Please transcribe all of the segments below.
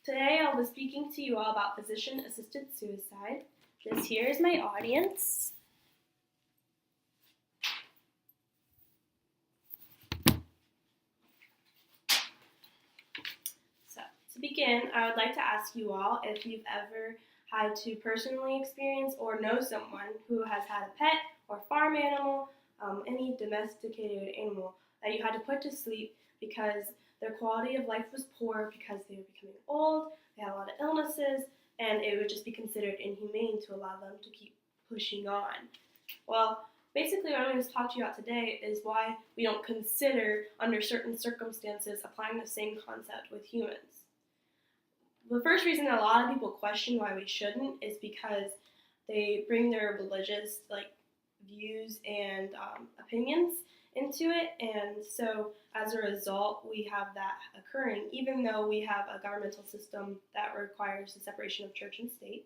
Today I'll be speaking to you all about physician-assisted suicide. This here is my audience. So, to begin, I would like to ask you all if you've ever had to personally experience or know someone who has had a pet or farm animal, any domesticated animal that you had to put to sleep because their quality of life was poor because they were becoming old, they had a lot of illnesses, and it would just be considered inhumane to allow them to keep pushing on. Well, basically what I'm going to talk to you about today is why we don't consider, under certain circumstances, applying the same concept with humans. The first reason that a lot of people question why we shouldn't is because they bring their religious views and opinions into it, and so as a result we have that occurring even though we have a governmental system that requires the separation of church and state.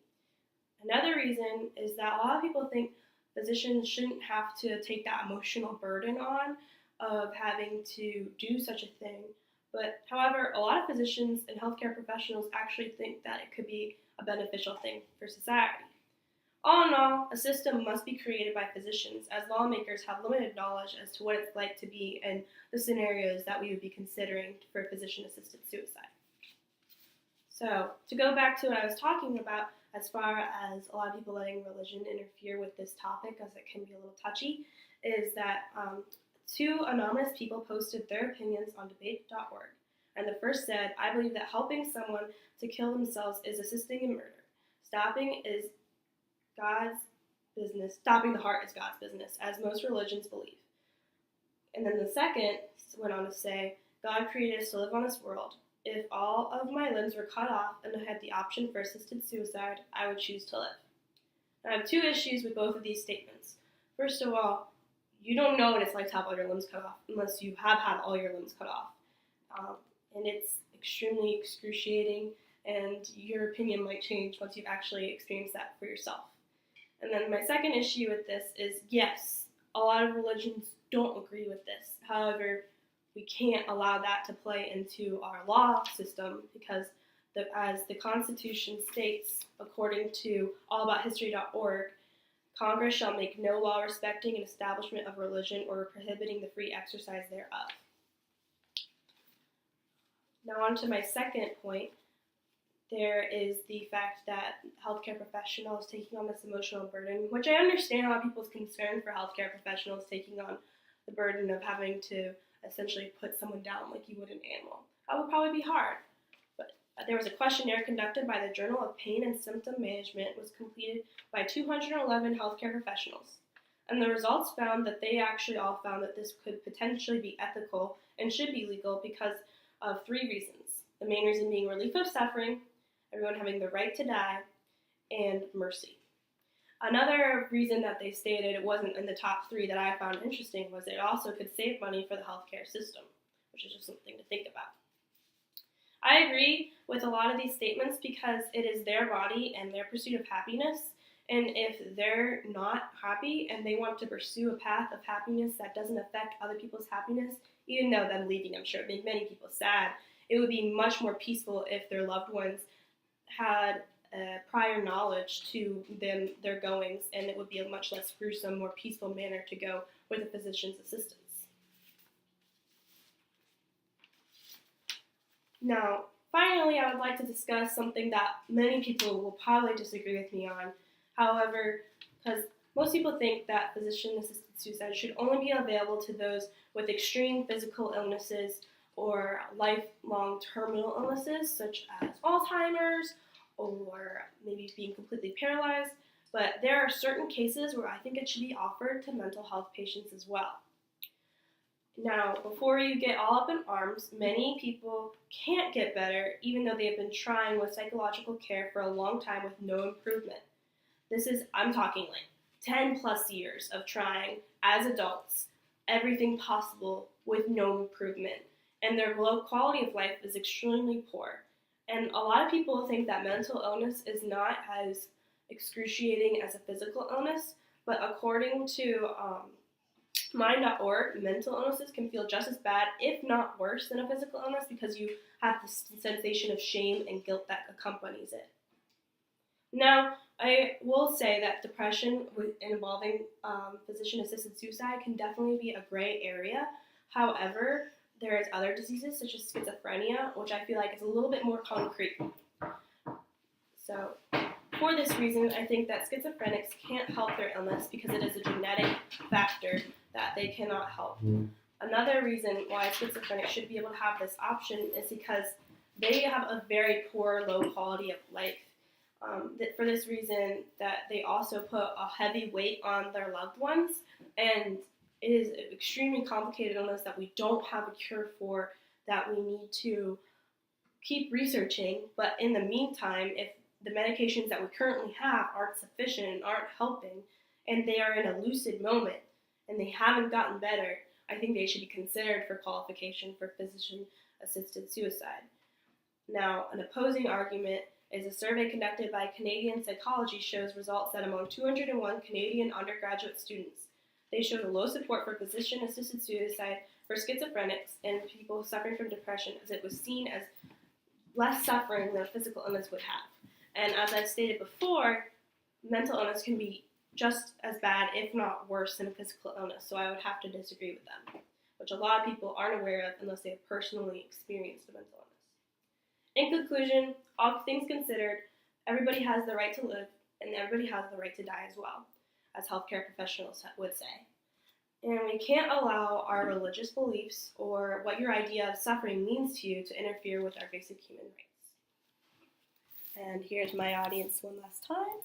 Another reason is that a lot of people think physicians shouldn't have to take that emotional burden on of having to do such a thing. But however, a lot of physicians and healthcare professionals actually think that it could be a beneficial thing for society. All in all, a system must be created by physicians, as lawmakers have limited knowledge as to what it's like to be in the scenarios that we would be considering for physician-assisted suicide. So, to go back to what I was talking about, as far as a lot of people letting religion interfere with this topic, as it can be a little touchy, is that two anonymous people posted their opinions on debate.org. And the first said, "I believe that helping someone to kill themselves is assisting in murder. Stopping is God's business. Stopping the heart is God's business, as most religions believe." And then the second went on to say, "God created us to live on this world. If all of my limbs were cut off and I had the option for assisted suicide, I would choose to live." And I have two issues with both of these statements. First of all, you don't know what it's like to have all your limbs cut off unless you have had all your limbs cut off. And it's extremely excruciating, and your opinion might change once you've actually experienced that for yourself. And then my second issue with this is, yes, a lot of religions don't agree with this. However, we can't allow that to play into our law system because as the Constitution states, according to allabouthistory.org, Congress shall make no law respecting an establishment of religion or prohibiting the free exercise thereof. Now on to my second point. There is the fact that healthcare professionals taking on this emotional burden, which I understand a lot of people's concern for healthcare professionals taking on the burden of having to essentially put someone down like you would an animal. That would probably be hard. But there was a questionnaire conducted by the Journal of Pain and Symptom Management, was completed by 211 healthcare professionals. And the results found that they actually all found that this could potentially be ethical and should be legal because of three reasons. The main reason being relief of suffering, everyone having the right to die, and mercy. Another reason that they stated it wasn't in the top three that I found interesting was it also could save money for the healthcare system, which is just something to think about. I agree with a lot of these statements because it is their body and their pursuit of happiness, and if they're not happy and they want to pursue a path of happiness that doesn't affect other people's happiness, even though them leaving, I'm sure, would make many people sad, it would be much more peaceful if their loved ones had prior knowledge to them, their goings, and it would be a much less gruesome, more peaceful manner to go with a physician's assistance. Now, finally, I would like to discuss something that many people will probably disagree with me on. However, because most people think that physician-assisted suicide should only be available to those with extreme physical illnesses or lifelong terminal illnesses, such as Alzheimer's, or maybe being completely paralyzed, but there are certain cases where I think it should be offered to mental health patients as well. Now, before you get all up in arms, many people can't get better even though they have been trying with psychological care for a long time with no improvement. I'm talking like 10 plus years of trying as adults everything possible with no improvement, and their quality of life is extremely poor. And a lot of people think that mental illness is not as excruciating as a physical illness, but according to Mind.org, mental illnesses can feel just as bad, if not worse, than a physical illness because you have this sensation of shame and guilt that accompanies it. Now, I will say that depression involving physician-assisted suicide can definitely be a gray area. However, there's other diseases such as schizophrenia, which I feel like is a little bit more concrete. So, for this reason, I think that schizophrenics can't help their illness because it is a genetic factor that they cannot help. Another reason why schizophrenics should be able to have this option is because they have a very poor, low quality of life. For this reason, that they also put a heavy weight on their loved ones, and it is an extremely complicated illness that we don't have a cure for, that we need to keep researching. But in the meantime, if the medications that we currently have aren't sufficient and aren't helping, and they are in a lucid moment, and they haven't gotten better, I think they should be considered for qualification for physician-assisted suicide. Now, an opposing argument is a survey conducted by Canadian Psychology shows results that among 201 Canadian undergraduate students, they showed a low support for physician-assisted suicide for schizophrenics and people suffering from depression, as it was seen as less suffering than a physical illness would have. And as I've stated before, mental illness can be just as bad, if not worse, than a physical illness, so I would have to disagree with them, which a lot of people aren't aware of unless they have personally experienced a mental illness. In conclusion, all things considered, everybody has the right to live, and everybody has the right to die as well, as healthcare professionals would say. And we can't allow our religious beliefs or what your idea of suffering means to you to interfere with our basic human rights. And here's my audience one last time.